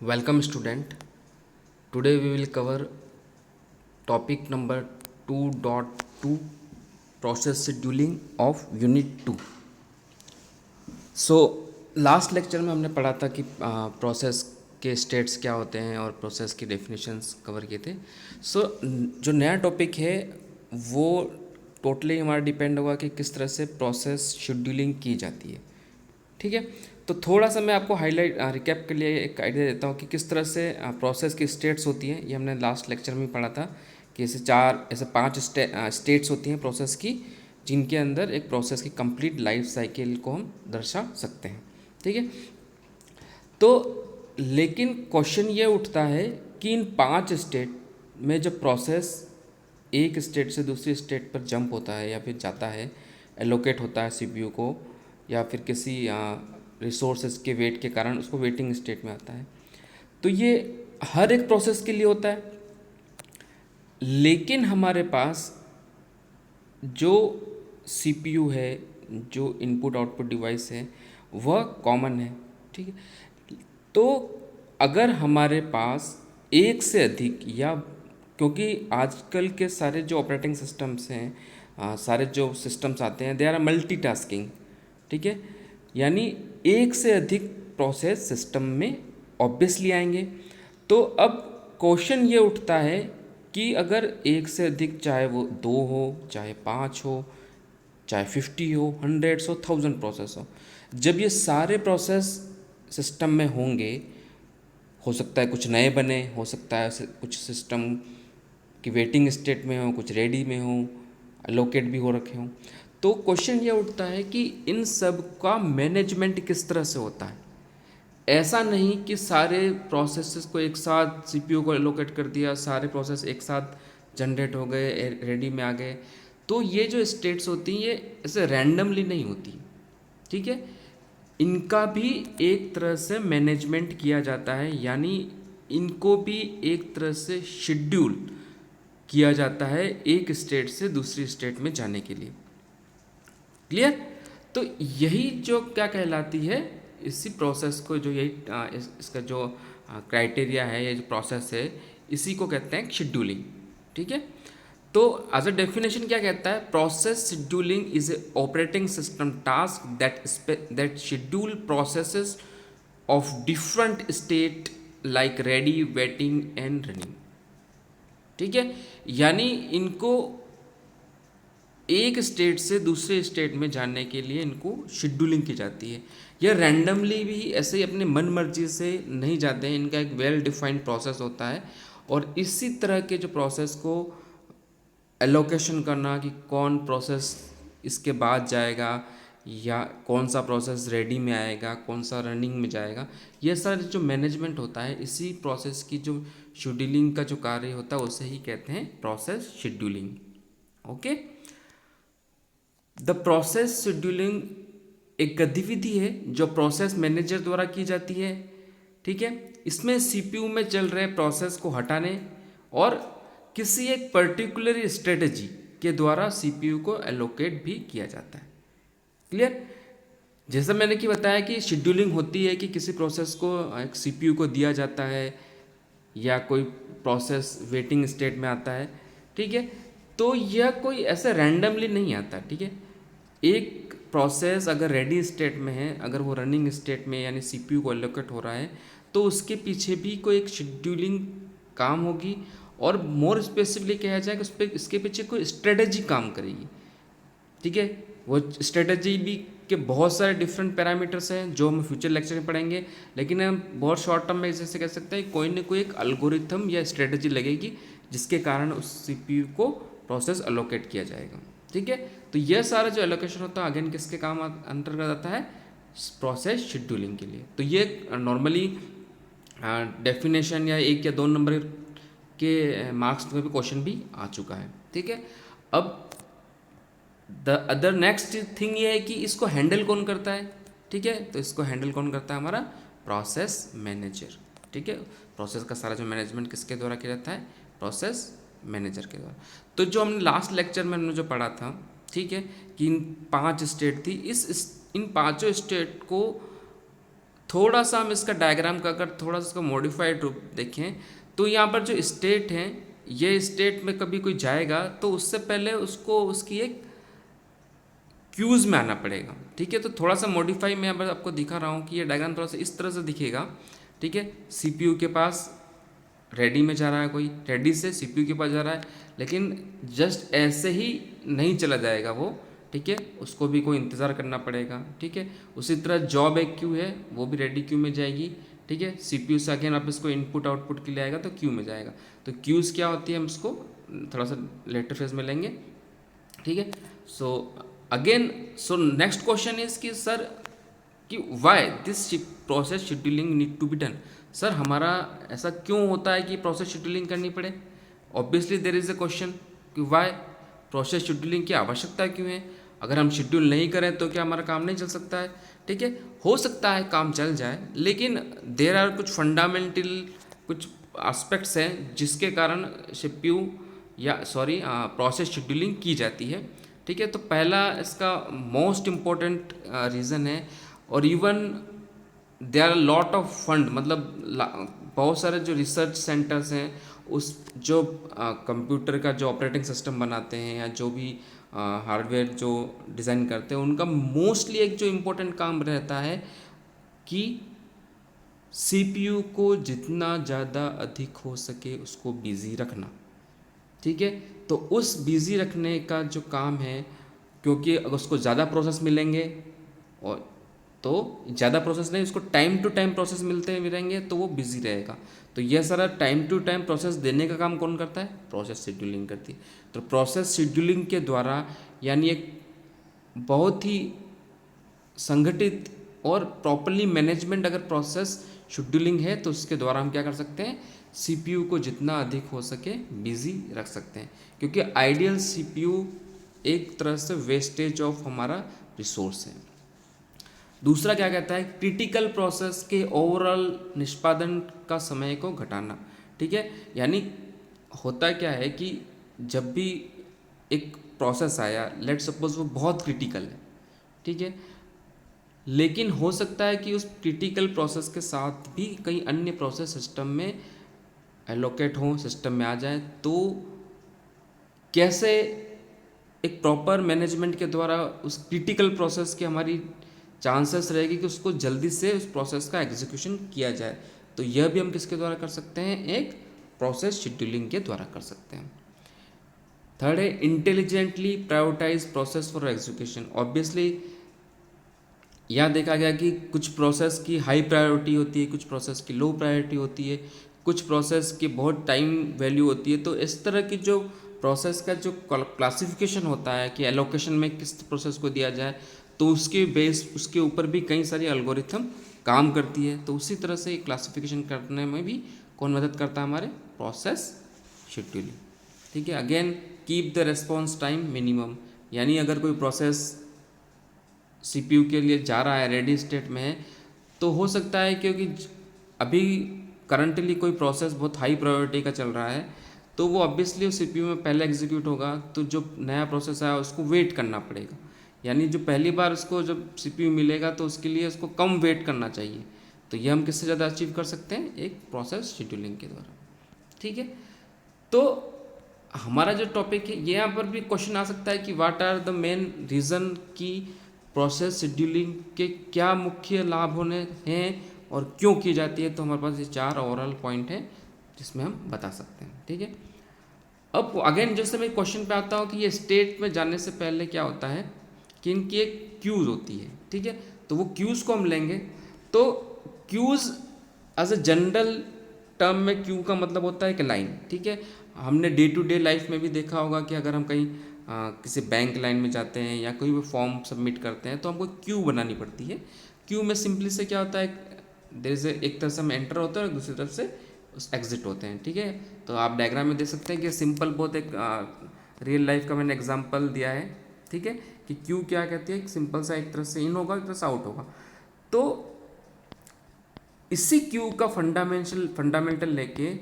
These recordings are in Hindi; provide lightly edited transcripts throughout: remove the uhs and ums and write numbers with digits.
Welcome student. Today we will cover topic number 2.2 process scheduling of unit 2. So last lecture में हमने पढ़ा था कि प्रोसेस के स्टेट्स क्या होते हैं और प्रोसेस की डेफिनेशंस कवर किए थे. जो नया टॉपिक है वो टोटली हमारा डिपेंड होगा कि किस तरह से प्रोसेस शेड्यूलिंग की जाती है. ठीक है. तो थोड़ा सा मैं आपको हाईलाइट रिकैप के लिए एक आइडिया देता हूँ कि किस तरह से प्रोसेस की स्टेट्स होती हैं. ये हमने लास्ट लेक्चर में पढ़ा था कि ऐसे पांच स्टेट्स होती हैं प्रोसेस की, जिनके अंदर एक प्रोसेस की कंप्लीट लाइफ साइकिल को हम दर्शा सकते हैं. ठीक है. तो लेकिन क्वेश्चन ये उठता है कि इन पांच स्टेट में जब प्रोसेस एक स्टेट से दूसरी स्टेट पर जंप होता है या फिर जाता है, एलोकेट होता है सीपीयू को, या फिर किसी रिसोर्सेज के वेट के कारण उसको वेटिंग स्टेट में आता है, तो ये हर एक प्रोसेस के लिए होता है. लेकिन हमारे पास जो सीपीयू है, जो इनपुट आउटपुट डिवाइस है, वह कॉमन है. ठीक है. तो अगर हमारे पास एक से अधिक, या क्योंकि आजकल के सारे जो ऑपरेटिंग सिस्टम्स हैं, सारे जो सिस्टम्स आते हैं, दे आर मल्टीटास्किंग. ठीक है. यानी एक से अधिक प्रोसेस सिस्टम में ऑब्वियसली आएंगे. तो अब क्वेश्चन ये उठता है कि अगर एक से अधिक, चाहे वो 2 हो, चाहे 5 हो, चाहे 50 हो, 100 हो, 1000 प्रोसेस हो, जब ये सारे प्रोसेस सिस्टम में होंगे, हो सकता है कुछ नए बने, हो सकता है कुछ सिस्टम की वेटिंग स्टेट में हो, कुछ रेडी में हो, अलोकेट भी हो रखे हों. तो क्वेश्चन ये उठता है कि इन सब का मैनेजमेंट किस तरह से होता है. ऐसा नहीं कि सारे प्रोसेसेस को एक साथ सीपीयू को एलोकेट कर दिया, सारे प्रोसेस एक साथ जनरेट हो गए, रेडी में आ गए. तो ये जो स्टेट्स होती हैं ये ऐसे रैंडमली नहीं होती. ठीक है. इनका भी एक तरह से मैनेजमेंट किया जाता है, यानी इनको भी एक तरह से शेड्यूल किया जाता है एक स्टेट से दूसरी स्टेट में जाने के लिए. क्लियर. तो यही जो क्या कहलाती है, इसी प्रोसेस को, जो यही इसका जो क्राइटेरिया है, ये जो प्रोसेस है, इसी को कहते हैं शेड्यूलिंग. ठीक है. तो एज अ डेफिनेशन क्या कहता है, process scheduling is a operating system task that schedule processes of different state like ready, waiting and running. ठीक है. यानी इनको एक स्टेट से दूसरे स्टेट में जाने के लिए इनको शेड्यूलिंग की जाती है. यह रैंडमली भी ऐसे ही अपने मन मर्जी से नहीं जाते हैं. इनका एक वेल डिफाइंड प्रोसेस होता है, और इसी तरह के जो प्रोसेस को एलोकेशन करना कि कौन प्रोसेस इसके बाद जाएगा, या कौन सा प्रोसेस रेडी में आएगा, कौन सा रनिंग में जाएगा, यह सारा जो मैनेजमेंट होता है, इसी प्रोसेस की जो शेड्यूलिंग का जो कार्य होता है, उसे ही कहते हैं process scheduling. Okay. The process scheduling एक गतिविधि है जो प्रोसेस मैनेजर द्वारा की जाती है. ठीक है. इसमें सीपीयू में चल रहे प्रोसेस को हटाने और किसी एक पर्टिकुलर स्ट्रेटजी के द्वारा सीपीयू को एलोकेट भी किया जाता है. क्लियर. जैसा मैंने कि बताया कि शेड्यूलिंग होती है कि किसी प्रोसेस को एक सीपीयू को दिया जाता है, या कोई प्रोसेस वेटिंग स्टेट में आता है. ठीक है. तो यह कोई ऐसा रैंडमली नहीं आता. ठीक है. एक प्रोसेस अगर रेडी स्टेट में है, अगर वो रनिंग स्टेट में यानी सीपीयू को एलोकेट हो रहा है, तो उसके पीछे भी कोई एक शेड्यूलिंग काम होगी, और मोर स्पेसिफिकली कहा जाए कि उस पर इसके पीछे कोई स्ट्रेटजी काम करेगी. ठीक है. वो स्ट्रेटजी भी के बहुत सारे डिफरेंट पैरामीटर्स हैं जो हम फ्यूचर लेक्चर में पढ़ेंगे, लेकिन हम बहुत शॉर्ट टर्म में जैसे कह सकते हैं कोई ना कोई एक अल्गोरिथम या स्ट्रेटजी लगेगी जिसके कारण उस सीपीयू को प्रोसेस अलोकेट किया जाएगा. ठीक है. तो यह सारा जो एलोकेशन होता है अगेन किसके काम अंतर्गत आता है, प्रोसेस शेड्यूलिंग के लिए. तो ये नॉर्मली डेफिनेशन या 1 या 2 नंबर के मार्क्स में भी क्वेश्चन भी आ चुका है. ठीक है. अब द अदर नेक्स्ट थिंग ये है कि इसको हैंडल कौन करता है. ठीक है. तो इसको हैंडल कौन करता है, हमारा प्रोसेस मैनेजर. ठीक है. प्रोसेस का सारा जो मैनेजमेंट किसके द्वारा किया जाता है, प्रोसेस मैनेजर के द्वारा. तो जो हमने लास्ट लेक्चर में हमने जो पढ़ा था, ठीक है, कि इन 5 स्टेट थी, इन पांचों स्टेट को थोड़ा सा हम इसका डायग्राम का अगर थोड़ा सा इसका मॉडिफाइड रूप देखें तो यहाँ पर जो स्टेट है, ये स्टेट में कभी कोई जाएगा तो उससे पहले उसको उसकी एक क्यूज़ में आना पड़ेगा। ठीक है, तो थोड़ा सा मॉडिफाई मैं बस आपको दिखा रहा हूँ कि ये डायग्राम थोड़ा सा इस तरह से दिखेगा। ठीक है, सीपीयू के पास रेडी में जा रहा है, कोई रेडी से सीपीयू के पास जा रहा है, लेकिन जस्ट ऐसे ही नहीं चला जाएगा वो। ठीक है, उसको भी कोई इंतज़ार करना पड़ेगा। ठीक है, उसी तरह जॉब एक क्यू है, वो भी रेडी क्यू में जाएगी। ठीक है, सीपीयू से अगेन आप इसको इनपुट आउटपुट के लिए आएगा तो क्यू में जाएगा। तो क्यूज़ क्या होती है हम इसको थोड़ा सा लेटर फेज में लेंगे। ठीक है, so again so next question is कि सर कि why this process scheduling need to be done. Sir हमारा ऐसा क्यों होता है कि प्रोसेस शेड्यूलिंग करनी पड़े। Obviously there is a question कि वाई प्रोसेस शेड्यूलिंग की आवश्यकता क्यों है। अगर हम शेड्यूल नहीं करें तो क्या हमारा काम नहीं चल सकता है। ठीक है, हो सकता है काम चल जाए, लेकिन देर आर कुछ फंडामेंटल कुछ एस्पेक्ट्स हैं जिसके कारण सीपीयू या सॉरी प्रोसेस शेड्यूलिंग की जाती है। ठीक है, तो पहला इसका मोस्ट इम्पोर्टेंट रीज़न है, और even they are lot of fund, मतलब बहुत सारे जो रिसर्च सेंटर्स हैं उस जो कंप्यूटर का जो ऑपरेटिंग सिस्टम बनाते हैं या जो भी हार्डवेयर जो डिज़ाइन करते हैं, उनका मोस्टली एक जो इम्पोर्टेंट काम रहता है कि सीपीयू को जितना ज़्यादा अधिक हो सके उसको बिज़ी रखना। ठीक है, तो उस बिज़ी रखने का जो काम है, क्योंकि अगर उसको ज़्यादा प्रोसेस मिलेंगे और तो ज़्यादा प्रोसेस नहीं, उसको टाइम टू टाइम प्रोसेस मिलते रहेंगे तो वो बिज़ी रहेगा। तो यह सारा टाइम टू टाइम प्रोसेस देने का काम कौन करता है, प्रोसेस शेड्यूलिंग करती है। तो प्रोसेस शेड्यूलिंग के द्वारा यानी एक बहुत ही संगठित और प्रॉपरली मैनेजमेंट अगर प्रोसेस शेड्यूलिंग है तो उसके द्वारा हम क्या कर सकते हैं, सीपीयू को जितना अधिक हो सके बिजी रख सकते हैं। क्योंकि आइडियल सीपीयू एक तरह से वेस्टेज ऑफ हमारा रिसोर्स है। दूसरा क्या कहता है, क्रिटिकल प्रोसेस के ओवरऑल निष्पादन का समय को घटाना। ठीक है, यानी होता क्या है कि जब भी एक प्रोसेस आया, लेट सपोज वो बहुत क्रिटिकल है, ठीक है, लेकिन हो सकता है कि उस क्रिटिकल प्रोसेस के साथ भी कई अन्य प्रोसेस सिस्टम में एलोकेट हों, सिस्टम में आ जाए, तो कैसे एक प्रॉपर मैनेजमेंट के द्वारा उस क्रिटिकल प्रोसेस की हमारी चांसेस रहेगी कि उसको जल्दी से उस प्रोसेस का एग्जीक्यूशन किया जाए। तो यह भी हम किसके द्वारा कर सकते हैं, एक प्रोसेस शेड्यूलिंग के द्वारा कर सकते हैं। थर्ड है intelligently prioritise process for execution. Obviously यह देखा गया कि कुछ प्रोसेस की हाई प्रायोरिटी होती है, कुछ प्रोसेस की लो प्रायोरिटी होती है, कुछ प्रोसेस की बहुत टाइम वैल्यू होती है। तो इस तरह की जो प्रोसेस का जो क्लासिफिकेशन होता है कि एलोकेशन में किस प्रोसेस को दिया जाए, तो उसके बेस उसके ऊपर भी कई सारी एल्गोरिथम काम करती है। तो उसी तरह से क्लासिफिकेशन करने में भी कौन मदद करता है, हमारे प्रोसेस शेड्यूलिंग। ठीक है, again keep the response time minimum, यानी अगर कोई प्रोसेस सीपीयू के लिए जा रहा है, रेडी स्टेट में है, तो हो सकता है क्योंकि अभी करंटली कोई प्रोसेस बहुत हाई प्रायोरिटी का चल रहा है, तो वो ऑब्वियसली उस सीपीयू में पहले एग्जीक्यूट होगा, तो जो नया प्रोसेस आया उसको वेट करना पड़ेगा। यानी जो पहली बार उसको जब सीपीयू मिलेगा तो उसके लिए उसको कम वेट करना चाहिए। तो ये हम किससे ज़्यादा अचीव कर सकते हैं, एक प्रोसेस शेड्यूलिंग के द्वारा। ठीक है, तो हमारा जो टॉपिक है, यहाँ पर भी क्वेश्चन आ सकता है कि what are the main reason की प्रोसेस शेड्यूलिंग के क्या मुख्य लाभ होने हैं और क्यों की जाती है। तो हमारे पास ये 4 ओवरऑल पॉइंट है जिसमें हम बता सकते हैं। ठीक है, अब अगेन जैसे मैं क्वेश्चन पे आता हूँ कि ये स्टेट में जाने से पहले क्या होता है कि इनकी एक क्यूज़ होती है। ठीक है, तो वो क्यूज़ को हम लेंगे। तो queues as a general term में क्यू का मतलब होता है कि लाइन। ठीक है, हमने डे टू डे लाइफ में भी देखा होगा कि अगर हम कहीं किसी बैंक लाइन में जाते हैं या कोई भी फॉर्म सबमिट करते हैं तो हमको क्यू बनानी पड़ती है। क्यू में सिंपली से क्या होता है, देयर इज एक तरफ से हम एंटर होते हैं और दूसरी तरफ से उस एग्जिट होते हैं। ठीक है, तो आप डायग्राम में देख सकते हैं कि सिंपल बहुत एक रियल लाइफ का मैंने एग्जांपल दिया है। ठीक है, कि क्यू क्या कहती है, सिंपल सा एक तरफ से इन होगा, एक तरफ से आउट होगा। तो इसी क्यू का फंडामेंटल लेके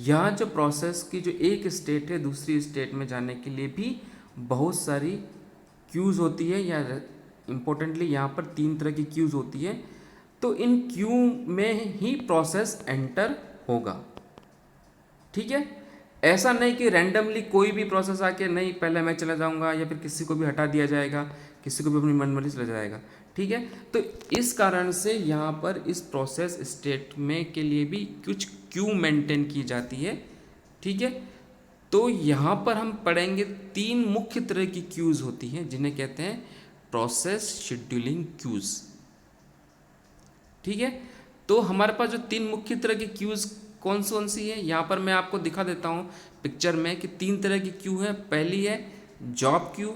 यह जो प्रोसेस की जो एक स्टेट है दूसरी स्टेट में जाने के लिए भी बहुत सारी क्यूज़ होती है, या इम्पोर्टेंटली यहाँ पर 3 तरह की क्यूज़ होती है। तो तो इन क्यू में ही प्रोसेस एंटर होगा। ठीक है, ऐसा नहीं कि रैंडमली कोई भी प्रोसेस आके नहीं पहले मैं चला जाऊंगा या फिर किसी को भी हटा दिया जाएगा, किसी को भी अपनी मनमर्जी चला जाएगा। ठीक है, तो इस कारण से यहाँ पर इस प्रोसेस स्टेट में के लिए भी कुछ क्यू मेंटेन की जाती है। ठीक है, तो यहाँ पर हम पढ़ेंगे 3 मुख्य तरह की क्यूज होती हैं जिन्हें कहते हैं प्रोसेस शेड्यूलिंग क्यूज। ठीक है, तो हमारे पास जो 3 मुख्य तरह की क्यूज कौन सी है, यहाँ पर मैं आपको दिखा देता हूँ पिक्चर में कि 3 तरह की क्यू है। पहली है जॉब क्यू,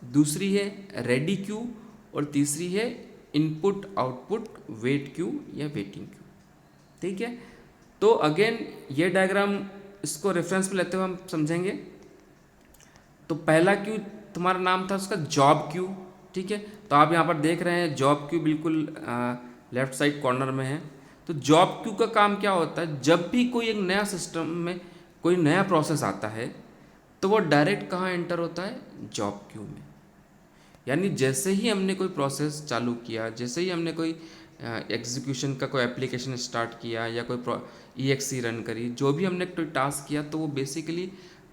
दूसरी है रेडी क्यू और तीसरी है इनपुट आउटपुट वेट क्यू या वेटिंग क्यू। ठीक है, तो अगेन ये डायग्राम इसको रेफरेंस में लेते हुए हम समझेंगे। तो पहला क्यू तुम्हारा नाम था उसका जॉब क्यू। ठीक है, तो आप यहाँ पर देख रहे हैं जॉब क्यू बिल्कुल लेफ्ट साइड कॉर्नर में है। तो जॉब क्यू का काम क्या होता है, जब भी कोई एक नया सिस्टम में कोई नया प्रोसेस आता है तो वो डायरेक्ट कहाँ एंटर होता है, जॉब क्यू में। यानी जैसे ही हमने कोई प्रोसेस चालू किया, जैसे ही हमने कोई एग्जीक्यूशन का कोई एप्लीकेशन स्टार्ट किया या कोई EXE रन करी, जो भी हमने कोई टास्क किया तो वो बेसिकली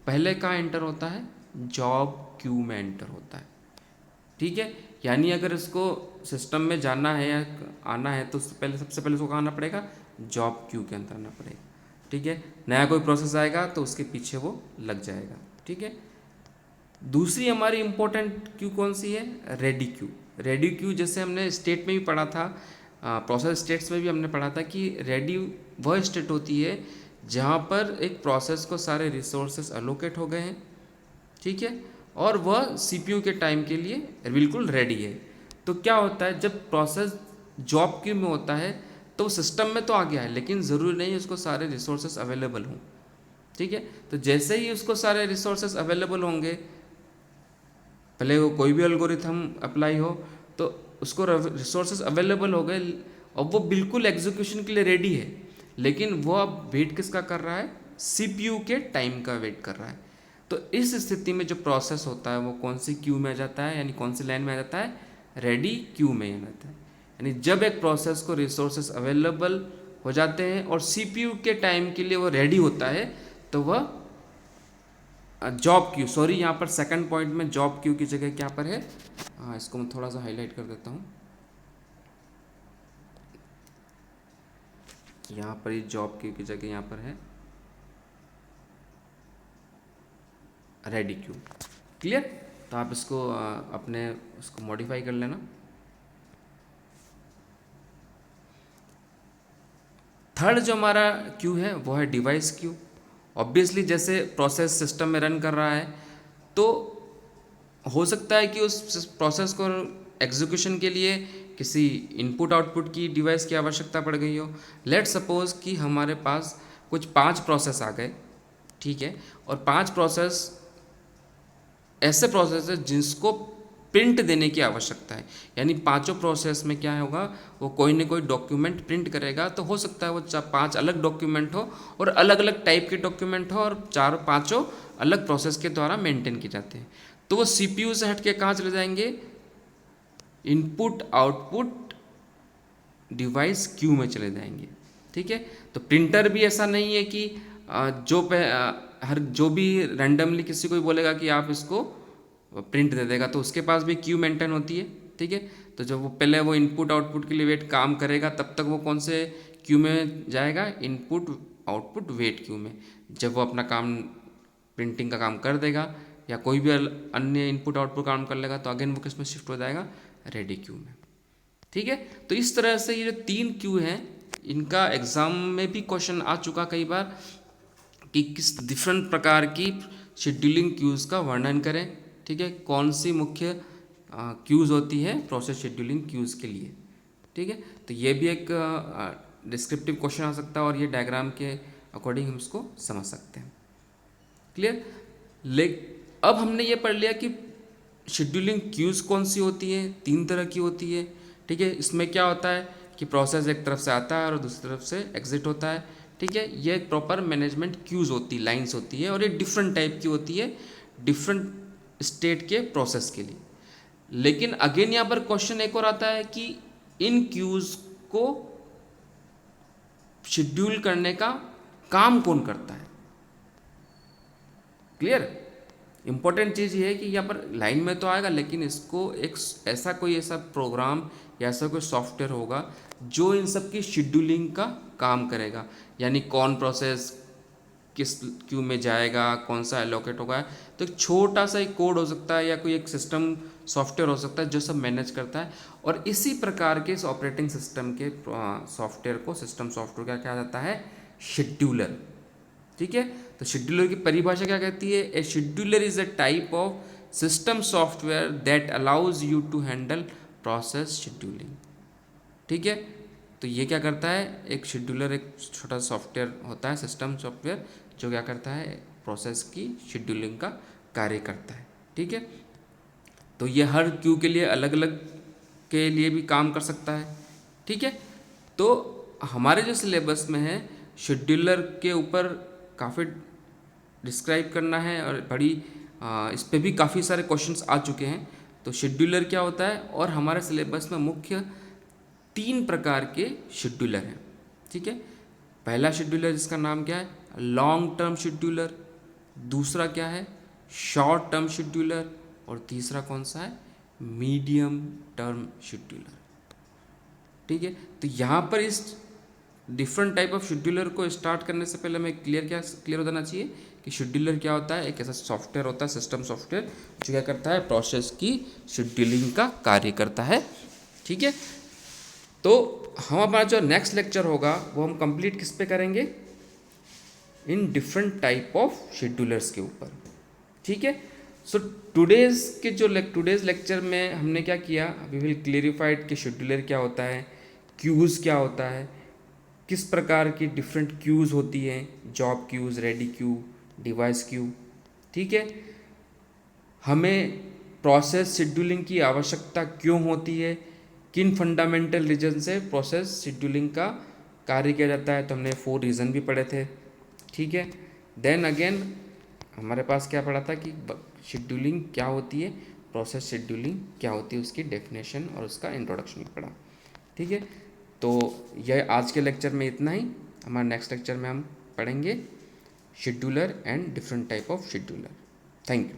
पहले कहाँ एंटर होता है, जॉब क्यू में एंटर होता है। ठीक है, यानी अगर इसको सिस्टम में जाना है या आना है तो सबसे पहले उसको कहाँ आना पड़ेगा, जॉब क्यू के अंदर आना पड़ेगा। ठीक है, नया कोई प्रोसेस आएगा तो उसके पीछे वो लग जाएगा। ठीक है, दूसरी हमारी इंपॉर्टेंट क्यू कौन सी है, रेडी क्यू। रेडी क्यू जैसे हमने स्टेट में भी पढ़ा था, प्रोसेस स्टेट्स में भी हमने पढ़ा था कि रेडी वह स्टेट होती है जहाँ पर एक प्रोसेस को सारे रिसोर्सेस अलोकेट हो गए हैं। ठीक है, और वह CPU के टाइम के लिए बिल्कुल रेडी है। तो क्या होता है, जब प्रोसेस जॉब क्यू में होता है तो सिस्टम में तो आ गया है लेकिन ज़रूरी नहीं उसको सारे रिसोर्सेस अवेलेबल हों। ठीक है, तो जैसे ही उसको सारे रिसोर्सेस अवेलेबल होंगे, भले वो कोई भी एल्गोरिथम अप्लाई हो, तो उसको रिसोर्सेस अवेलेबल हो गए और वो बिल्कुल एग्जीक्यूशन के लिए रेडी है, लेकिन वो अब वेट किसका कर रहा है, CPU के टाइम का वेट कर रहा है। तो इस स्थिति में जो प्रोसेस होता है वो कौन सी क्यू में आ जाता है, यानी कौन सी लाइन में आ जाता है, रेडी क्यू में आ जाता है। यानी जब एक प्रोसेस को रिसोर्सेस अवेलेबल हो जाते हैं और CPU के टाइम के लिए वो रेडी होता है तो वह जॉब क्यू, सॉरी यहाँ पर सेकंड पॉइंट में जॉब क्यू की जगह क्या पर है, इसको मैं थोड़ा सा हाईलाइट कर देता हूँ। यहाँ पर ये जॉब क्यू की जगह यहाँ पर है रेडी क्यू। क्लियर, तो आप इसको अपने उसको मॉडिफाई कर लेना। थर्ड जो हमारा क्यू है वो है डिवाइस क्यू। ऑब्वियसली जैसे प्रोसेस सिस्टम में रन कर रहा है तो हो सकता है कि उस प्रोसेस को एग्जीक्यूशन के लिए किसी इनपुट आउटपुट की डिवाइस की आवश्यकता पड़ गई हो। लेट सपोज कि हमारे पास कुछ 5 प्रोसेस आ गए। ठीक है, और 5 प्रोसेस ऐसे प्रोसेस है जिसको प्रिंट देने की आवश्यकता है। यानी पांचों प्रोसेस में क्या होगा, वो कोई ना कोई डॉक्यूमेंट प्रिंट करेगा। तो हो सकता है वो 5 अलग डॉक्यूमेंट हो और अलग अलग टाइप के डॉक्यूमेंट हो और 4-5 अलग प्रोसेस के द्वारा मेंटेन किए जाते हैं। तो वो CPU से हट के कहाँ चले जाएंगे, इनपुट आउटपुट डिवाइस क्यू में चले जाएंगे। ठीक है, तो प्रिंटर भी ऐसा नहीं है कि जो भी रैंडमली किसी को भी बोलेगा कि आप इसको प्रिंट दे देगा, तो उसके पास भी क्यू मेंटेन होती है। ठीक है, तो जब वो पहले वो इनपुट आउटपुट के लिए वेट काम करेगा तब तक वो कौन से क्यू में जाएगा, इनपुट आउटपुट वेट क्यू में। जब वो अपना काम प्रिंटिंग का काम कर देगा या कोई भी अन्य इनपुट आउटपुट काम कर लेगा तो अगेन वो किस में शिफ्ट हो जाएगा, रेडी क्यू में। ठीक है, तो इस तरह से ये जो 3 क्यू हैं इनका एग्जाम में भी क्वेश्चन आ चुका कई बार कि किस डिफरेंट प्रकार की शेड्यूलिंग क्यूज़ का वर्णन करें। ठीक है, कौन सी मुख्य क्यूज़ होती है प्रोसेस शेड्यूलिंग क्यूज़ के लिए। ठीक है, तो ये भी एक डिस्क्रिप्टिव क्वेश्चन आ सकता है और ये डायग्राम के अकॉर्डिंग हम इसको समझ सकते हैं। क्लियर, अब हमने ये पढ़ लिया कि शेड्यूलिंग क्यूज़ कौन सी होती है, 3 तरह की होती है। ठीक है, इसमें क्या होता है कि प्रोसेस एक तरफ से आता है और दूसरी तरफ से एग्जिट होता है। ठीक है, ये एक प्रॉपर मैनेजमेंट क्यूज़ होती है, लाइंस होती है और ये डिफरेंट टाइप की होती है डिफरेंट स्टेट के प्रोसेस के लिए। लेकिन अगेन यहाँ पर क्वेश्चन एक और आता है कि इन क्यूज़ को शेड्यूल करने का काम कौन करता है। क्लियर। इंपॉर्टेंट चीज़ ये है कि यहाँ पर लाइन में तो आएगा, लेकिन इसको एक ऐसा प्रोग्राम या ऐसा कोई सॉफ्टवेयर होगा जो इन सब की शेड्यूलिंग का काम करेगा। यानी कौन प्रोसेस किस क्यू में जाएगा, कौन सा एलोकेट होगा। तो एक छोटा सा एक कोड हो सकता है या कोई एक सिस्टम सॉफ्टवेयर हो सकता है जो सब मैनेज करता है। और इसी प्रकार के इस ऑपरेटिंग सिस्टम के सॉफ्टवेयर को, सिस्टम सॉफ्टवेयर का क्या जाता है, शेड्यूलर। ठीक है। तो शेड्यूलर की परिभाषा क्या कहती है, a scheduler is a type of system software that allows you to handle process scheduling. ठीक है। तो ये क्या करता है, एक शेड्यूलर एक छोटा सॉफ्टवेयर होता है, सिस्टम सॉफ्टवेयर, जो क्या करता है, प्रोसेस की शेड्यूलिंग का कार्य करता है। ठीक है। तो ये हर क्यू के लिए अलग अलग के लिए भी काम कर सकता है। ठीक है। तो हमारे जो सिलेबस में है, शेड्यूलर के ऊपर काफ़ी डिस्क्राइब करना है और बड़ी इस पे भी काफ़ी सारे क्वेश्चंस आ चुके हैं। तो शेड्यूलर क्या होता है, और हमारे सिलेबस में मुख्य 3 प्रकार के शेड्यूलर हैं। ठीक है। पहला शेड्यूलर जिसका नाम क्या है, लॉन्ग टर्म शेड्यूलर। दूसरा क्या है, शॉर्ट टर्म शेड्यूलर। और तीसरा कौन सा है, मीडियम टर्म शेड्यूलर। ठीक है। तो यहाँ पर इस डिफरेंट टाइप ऑफ शेड्यूलर को स्टार्ट करने से पहले हमें क्लियर हो जाना चाहिए कि शेड्यूलर क्या होता है। एक ऐसा सॉफ्टवेयर होता है, सिस्टम सॉफ्टवेयर, जो क्या करता है, प्रोसेस की शेड्यूलिंग का कार्य करता है। ठीक है। तो हम हमारा जो नेक्स्ट लेक्चर होगा वो हम कंप्लीट किस पे करेंगे, in different type of schedulers के ऊपर। ठीक है। सो टुडेज लेक्चर में हमने क्या किया, वी विल क्लेरिफाइड कि शेड्यूलर क्या होता है, क्यूज़ क्या होता है, किस प्रकार की डिफरेंट क्यूज़ होती हैं, job queues, ready queue, device queue. ठीक है। हमें प्रोसेस शेड्यूलिंग की आवश्यकता क्यों होती है, किन फंडामेंटल रीजन से प्रोसेस शेड्यूलिंग का कार्य किया जाता है। तो हमने 4 रीज़न भी पढ़े थे। ठीक है। देन अगेन हमारे पास क्या पढ़ा था कि शेड्यूलिंग क्या होती है, प्रोसेस शेड्यूलिंग क्या होती है, उसकी डेफिनेशन और उसका इंट्रोडक्शन भी पढ़ा। ठीक है। तो यह आज के लेक्चर में इतना ही। हमारे नेक्स्ट लेक्चर में हम पढ़ेंगे scheduler and different type of scheduler. Thank you.